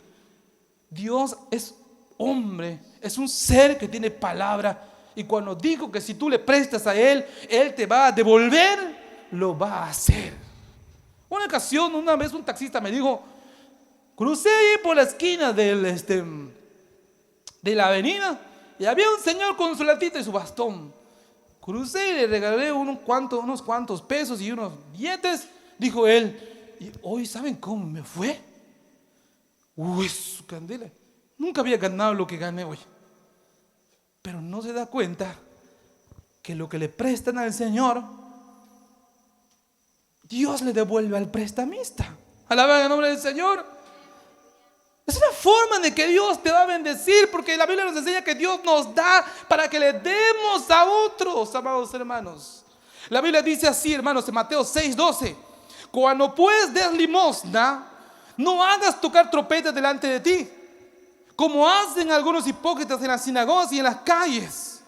Dios es hombre, es un ser que tiene palabra. Y cuando digo que si tú le prestas a Él, Él te va a devolver, lo va a hacer. Una ocasión, una vez un taxista me dijo: crucé ahí por la esquina de la avenida y había un señor con su latita y su bastón. Crucé y le regalé unos cuantos pesos y unos billetes. Dijo él: y hoy, ¿saben cómo me fue? Uy, su candela. Nunca había ganado lo que gané hoy. Pero no se da cuenta que lo que le prestan al Señor, Dios le devuelve al prestamista. Alaben el nombre del Señor. Es una forma de que Dios te va a bendecir, porque la Biblia nos enseña que Dios nos da para que le demos a otros, amados hermanos. La Biblia dice así, hermanos, en Mateo 6:12: cuando pues des limosna, no hagas tocar trompetas delante de ti, como hacen algunos hipócritas en las sinagogas y en las calles.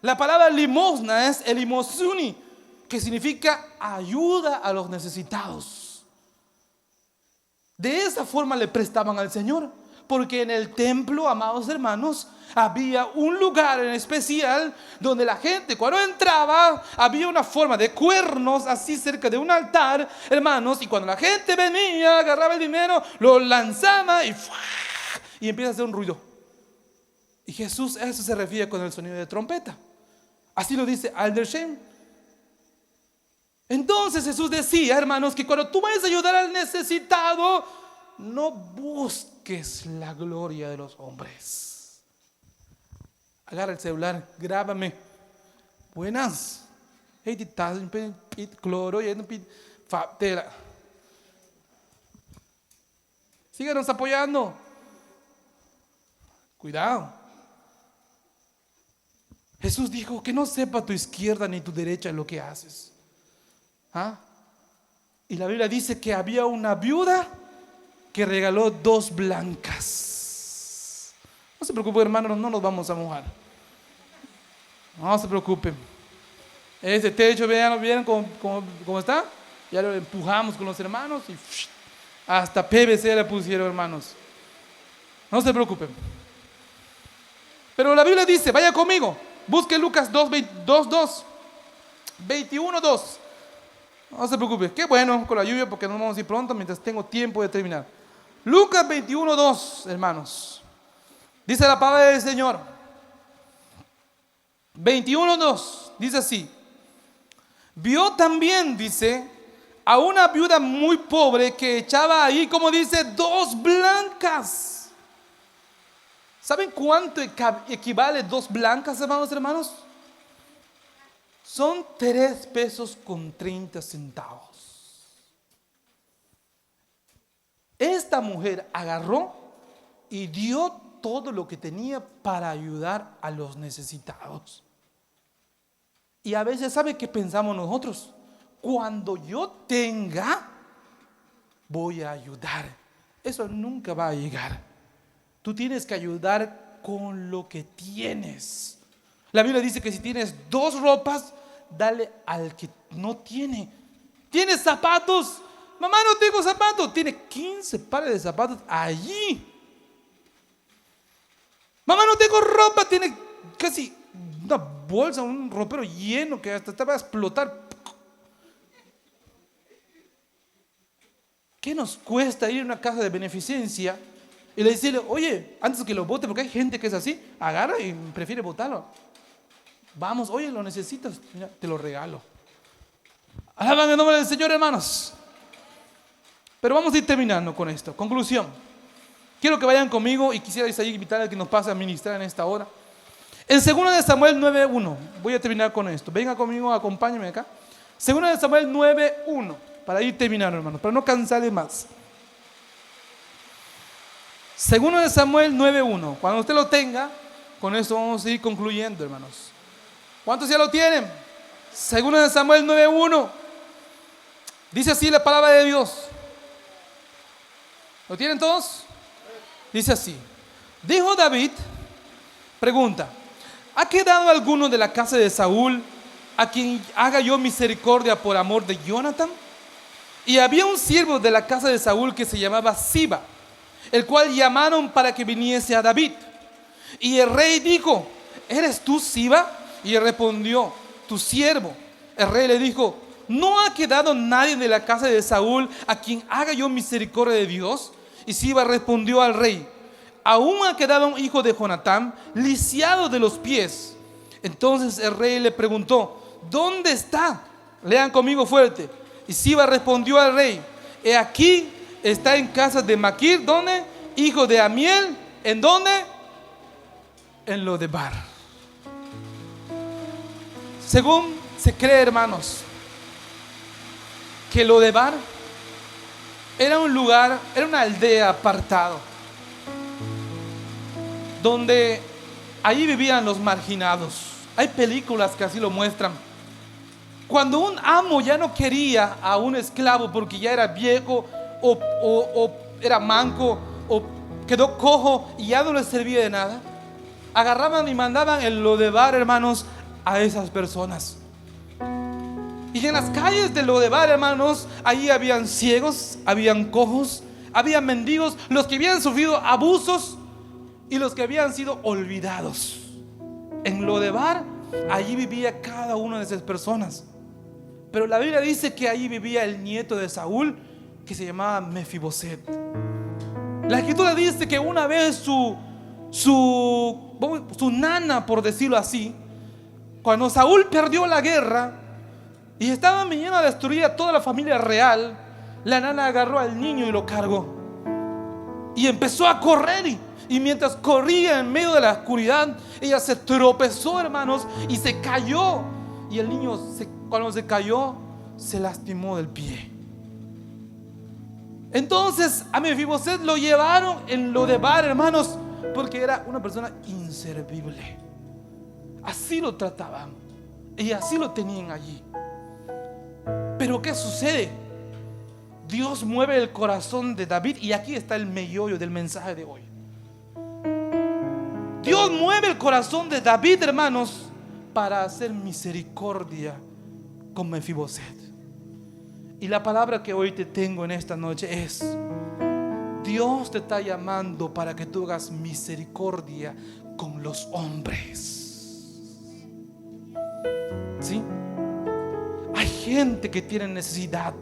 La palabra limosna es elimosuni, que significa ayuda a los necesitados. De esa forma le prestaban al Señor, porque en el templo, amados hermanos, había un lugar en especial donde la gente, cuando entraba, había una forma de cuernos así cerca de un altar, hermanos, y cuando la gente venía, agarraba el dinero, lo lanzaba y empieza a hacer un ruido. Y Jesús a eso se refiere con el sonido de trompeta. Así lo dice Aldersheim. Entonces Jesús decía, hermanos, que cuando tú vayas a ayudar al necesitado, no busques la gloria de los hombres. Agarra el celular, grábame. Buenas. Síganos apoyando. Cuidado. Jesús dijo que no sepa tu izquierda ni tu derecha lo que haces. Y la Biblia dice que había una viuda que regaló 2 blancas. No se preocupen, hermanos, no nos vamos a mojar. No se preocupen. Ese techo, ¿vieron cómo está? Ya lo empujamos con los hermanos y hasta PVC le pusieron, hermanos. No se preocupen. Pero la Biblia dice, vaya conmigo, busque Lucas 2, 21, 2. No se preocupe, qué bueno con la lluvia porque nos vamos a ir pronto mientras tengo tiempo de terminar. Lucas 21, 2, hermanos. Dice la palabra del Señor. 21, 2, dice así. Vio también, dice, a una viuda muy pobre que echaba ahí, como dice, 2 blancas. ¿Saben cuánto equivale 2 blancas, hermanos? Son 3 pesos con 30 centavos. Esta mujer agarró y dio todo lo que tenía para ayudar a los necesitados. Y a veces, ¿sabe qué pensamos nosotros? Cuando yo tenga, voy a ayudar. Eso nunca va a llegar. Tú tienes que ayudar con lo que tienes. La Biblia dice que si tienes 2 ropas, dale al que no tiene. ¿Tienes zapatos? Mamá, no tengo zapatos. Tiene 15 pares de zapatos allí. Mamá, no tengo ropa. Tiene casi una bolsa, un ropero lleno que hasta te va a explotar. ¿Qué nos cuesta ir a una casa de beneficencia y le decirle, oye, antes que lo bote, porque hay gente que es así, agarra y prefiere botarlo? Vamos, oye, lo necesitas, mira, te lo regalo. Alaban el nombre del Señor, hermanos. Pero vamos a ir terminando con esto. Conclusión. Quiero que vayan conmigo y quisiera invitar a que nos pase a ministrar en esta hora. En 2 Samuel 9:1, voy a terminar con esto. Venga conmigo, acompáñenme acá. 2 Samuel 9:1, para ir terminando, hermanos, para no cansarles más. 2 Samuel 9:1. Cuando usted lo tenga, con esto vamos a ir concluyendo, hermanos. ¿Cuántos ya lo tienen? 2 Samuel 9:1. Dice así la palabra de Dios. ¿Lo tienen todos? Dice así. Dijo David, pregunta, ¿ha quedado alguno de la casa de Saúl a quien haga yo misericordia por amor de Jonathan? Y había un siervo de la casa de Saúl que se llamaba Siba, el cual llamaron para que viniese a David. Y el rey dijo, ¿eres tú Siba? Y él respondió, tu siervo. El rey le dijo, ¿no ha quedado nadie de la casa de Saúl a quien haga yo misericordia de Dios? Y Siba respondió al rey, aún ha quedado un hijo de Jonatán, lisiado de los pies. Entonces el rey le preguntó, ¿dónde está? Lean conmigo fuerte. Y Siba respondió al rey, he aquí, está en casa de Maquir, ¿dónde? Hijo de Amiel, ¿en dónde? En Lodebar. Según se cree, hermanos, que Lodebar era un lugar, era una aldea apartado, donde allí vivían los marginados. Hay películas que así lo muestran. Cuando un amo ya no quería a un esclavo porque ya era viejo o era manco o quedó cojo y ya no le servía de nada, agarraban y mandaban el Lodebar, hermanos, a esas personas. Y en las calles de Lodebar, hermanos, ahí habían ciegos, habían cojos, habían mendigos, los que habían sufrido abusos y los que habían sido olvidados. En Lodebar, allí vivía cada una de esas personas. Pero la Biblia dice que allí vivía el nieto de Saúl, que se llamaba Mefiboset. La escritura dice que una vez su nana, por decirlo así, cuando Saúl perdió la guerra y estaban viniendo a destruir a toda la familia real, la nana agarró al niño y lo cargó y empezó a correr. Y mientras corría en medio de la oscuridad, ella se tropezó, hermanos, y se cayó. Y el niño, cuando se cayó, se lastimó del pie. Entonces a Mefiboset lo llevaron en Lodebar, hermanos, porque era una persona inservible. Así lo trataban y así lo tenían allí. Pero ¿qué sucede? Dios mueve el corazón de David, y aquí está el meollo del mensaje de hoy. Dios mueve el corazón de David, hermanos, para hacer misericordia con Mefiboset. Y la palabra que hoy te tengo en esta noche es: Dios te está llamando para que tú hagas misericordia con los hombres. ¿Sí? Hay gente que tiene necesidad.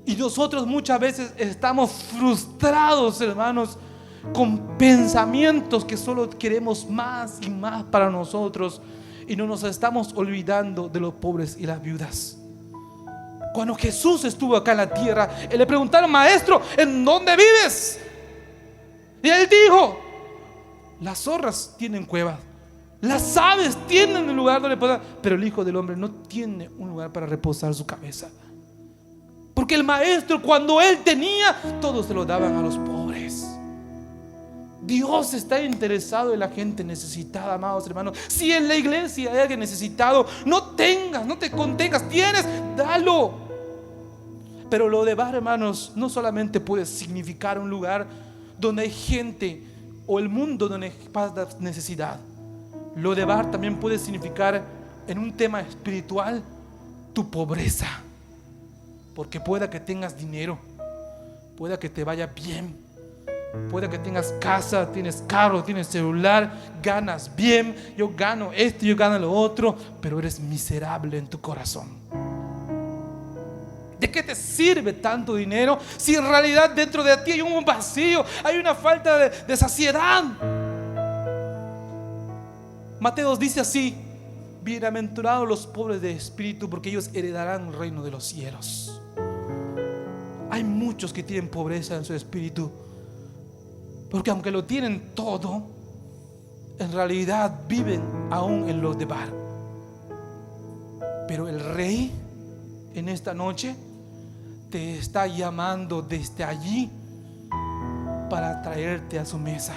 Y nosotros muchas veces estamos frustrados, hermanos, con pensamientos que solo queremos más y más para nosotros, y no nos estamos olvidando de los pobres y las viudas. Cuando Jesús estuvo acá en la tierra, le preguntaron: maestro, ¿en dónde vives? Y él dijo: las zorras tienen cuevas, las aves tienen un lugar donde poder, pero el Hijo del Hombre no tiene un lugar para reposar su cabeza. Porque el maestro, cuando él tenía, todos se lo daban a los pobres. Dios está interesado en la gente necesitada, amados hermanos. Si en la iglesia hay alguien necesitado, no te contengas, tienes, dalo. Pero lo de bar, hermanos, no solamente puede significar un lugar donde hay gente, o el mundo donde pasa necesidad. Lo de bar también puede significar, en un tema espiritual, tu pobreza. Porque pueda que tengas dinero, pueda que te vaya bien, pueda que tengas casa, tienes carro, tienes celular, ganas bien, yo gano esto, yo gano lo otro, pero eres miserable en tu corazón. ¿De qué te sirve tanto dinero si en realidad dentro de ti hay un vacío, hay una falta de saciedad? Mateo dice así: bienaventurados los pobres de espíritu, porque ellos heredarán el reino de los cielos. Hay muchos que tienen pobreza en su espíritu, porque aunque lo tienen todo, en realidad viven aún en los de bar. Pero el Rey en esta noche te está llamando desde allí para traerte a su mesa.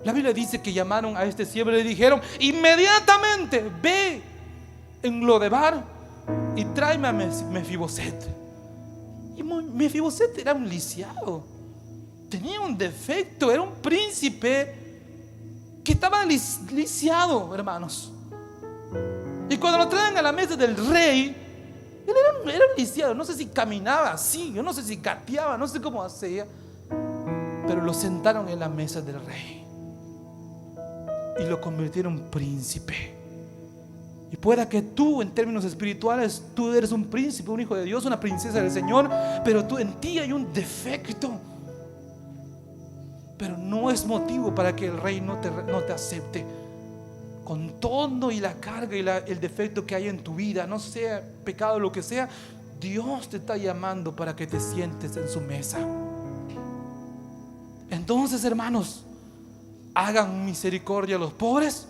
La Biblia dice que llamaron a este siervo y le dijeron: inmediatamente ve en lo de bar y tráeme a Mefiboset. Y Mefiboset era un lisiado, tenía un defecto, era un príncipe que estaba lisiado, hermanos. Y cuando lo traen a la mesa del rey, él era un lisiado. No sé si caminaba así, yo no sé si gateaba, no sé cómo hacía, pero lo sentaron en la mesa del rey y lo convirtieron en príncipe. Y pueda que tú, en términos espirituales, tú eres un príncipe, un hijo de Dios, una princesa del Señor, pero en ti hay un defecto. Pero no es motivo para que el rey no te acepte. Con todo y la carga y el defecto que hay en tu vida, no sea pecado o lo que sea, Dios te está llamando para que te sientes en su mesa. Entonces, hermanos, hagan misericordia a los pobres,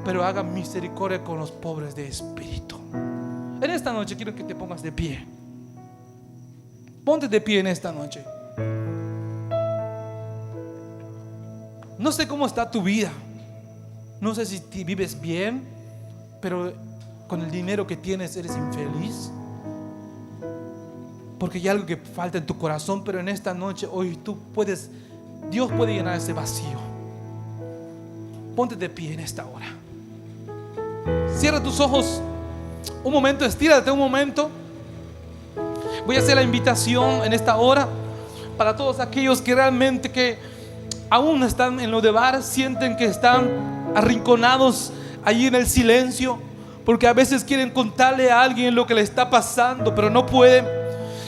pero hagan misericordia con los pobres de espíritu. En esta noche quiero que te pongas de pie. Ponte de pie en esta noche. No sé cómo está tu vida. No sé si vives bien, pero con el dinero que tienes eres infeliz, porque hay algo que falta en tu corazón. Pero en esta noche, hoy Dios puede llenar ese vacío. Ponte de pie en esta hora. Cierra tus ojos un momento, estírate un momento. Voy a hacer la invitación en esta hora para todos aquellos que realmente que aún están en lo de bar, sienten que están arrinconados allí en el silencio, porque a veces quieren contarle a alguien lo que le está pasando, pero no pueden.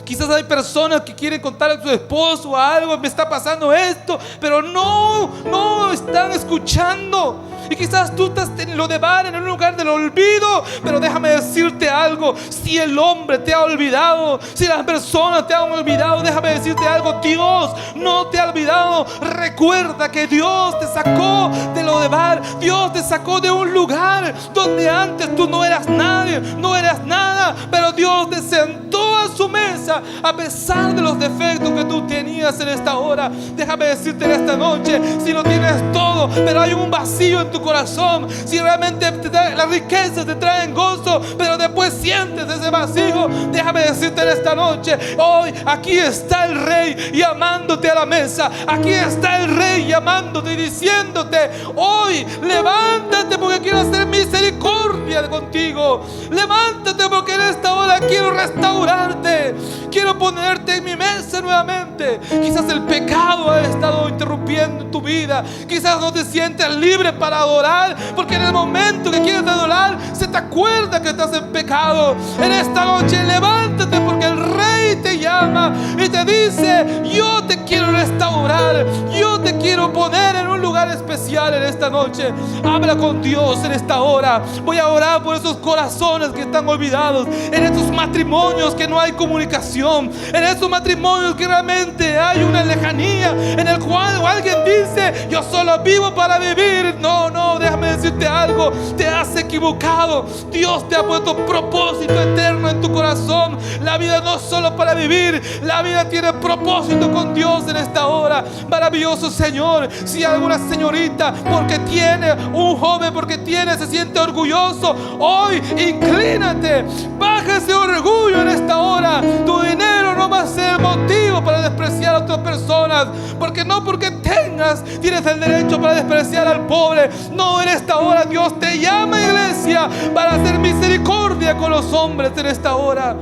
Quizás hay personas que quieren contarle a su esposo algo: me está pasando esto, pero no están escuchando. Y quizás tú estás en lo de bar, en un lugar del olvido. Pero déjame decirte algo: si el hombre te ha olvidado, si las personas te han olvidado, déjame decirte algo: Dios no te ha olvidado. Recuerda que Dios te sacó de lo de bar. Dios te sacó de un lugar donde antes tú no eras nadie, no eras nada, pero Dios te sentó a su mesa a pesar de los defectos que tú tenías en esta hora. Déjame decirte en esta noche: si no tienes todo, pero hay un vacío en tu corazón, si realmente las riquezas te traen gozo, pero después sientes ese vacío, déjame decirte en esta noche: hoy aquí está el Rey llamándote a la mesa. Aquí está el Rey llamándote y diciéndote: hoy levántate, porque quiero hacer misericordia contigo. Levántate, porque en esta hora quiero restaurarte. adorarte, quiero ponerte en mi mesa nuevamente. Quizás el pecado ha estado interrumpiendo tu vida, quizás no te sientes libre para adorar, porque en el momento que quieres adorar se te acuerda que estás en pecado. En esta noche levántate, porque el Rey te llama y te dice: yo te quiero restaurar, yo te quiero poner en un lugar especial en esta noche. Habla con Dios en esta hora. Voy a orar por esos corazones que están olvidados, en estos matrimonios que no hay comunicación, en estos matrimonios que realmente hay una lejanía, en el cual alguien dice: yo solo vivo para vivir. No, déjame decirte algo, te has equivocado. Dios te ha puesto propósito eterno en tu corazón. La vida no es solo para vivir, la vida tiene propósito con Dios en esta hora. Maravilloso Señor. Si alguna señorita, porque tiene un joven, porque tiene, se siente orgulloso, hoy inclínate, baja ese orgullo en esta hora. Tu dinero no va a ser motivo para despreciar a otras personas, porque no porque tengas tienes el derecho para despreciar al pobre. No, en esta hora Dios te llama, iglesia, para hacer misericordia con los hombres en esta hora.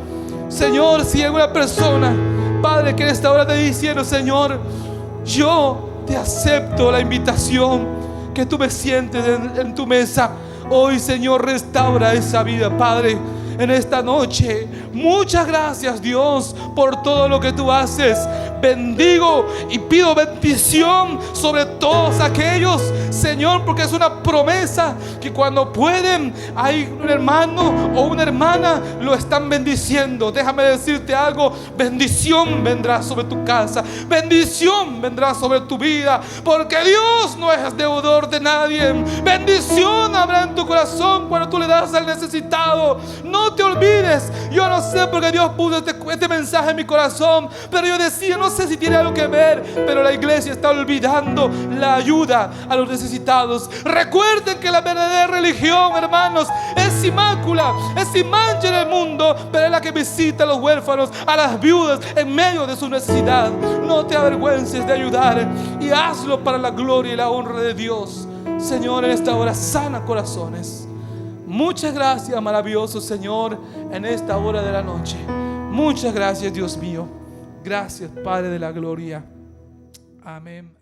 Señor, si hay alguna persona, Padre, que en esta hora te diciendo: Señor, yo te acepto la invitación, que tú me sientes en tu mesa. Hoy, Señor, restaura esa vida, Padre, en esta noche. Muchas gracias, Dios, por todo lo que tú haces. Bendigo y pido bendición sobre todos aquellos, Señor, porque es una promesa que cuando pueden, hay un hermano o una hermana, lo están bendiciendo. Déjame decirte algo: bendición vendrá sobre tu casa, bendición vendrá sobre tu vida, porque Dios no es deudor de nadie. Bendición habrá en tu corazón cuando tú le das al necesitado. No te olvides. Yo no sé por qué Dios puso este mensaje en mi corazón, pero yo decía: no sé si tiene algo que ver, pero la iglesia está olvidando la ayuda a los necesitados. Recuerden que la verdadera religión, hermanos, es sin mácula, es sin mancha en el mundo, pero es la que visita a los huérfanos, a las viudas en medio de su necesidad. No te avergüences de ayudar, y hazlo para la gloria y la honra de Dios. Señor, en esta hora sana corazones. Muchas gracias, maravilloso Señor, en esta hora de la noche. Muchas gracias, Dios mío. Gracias, Padre de la gloria. Amén.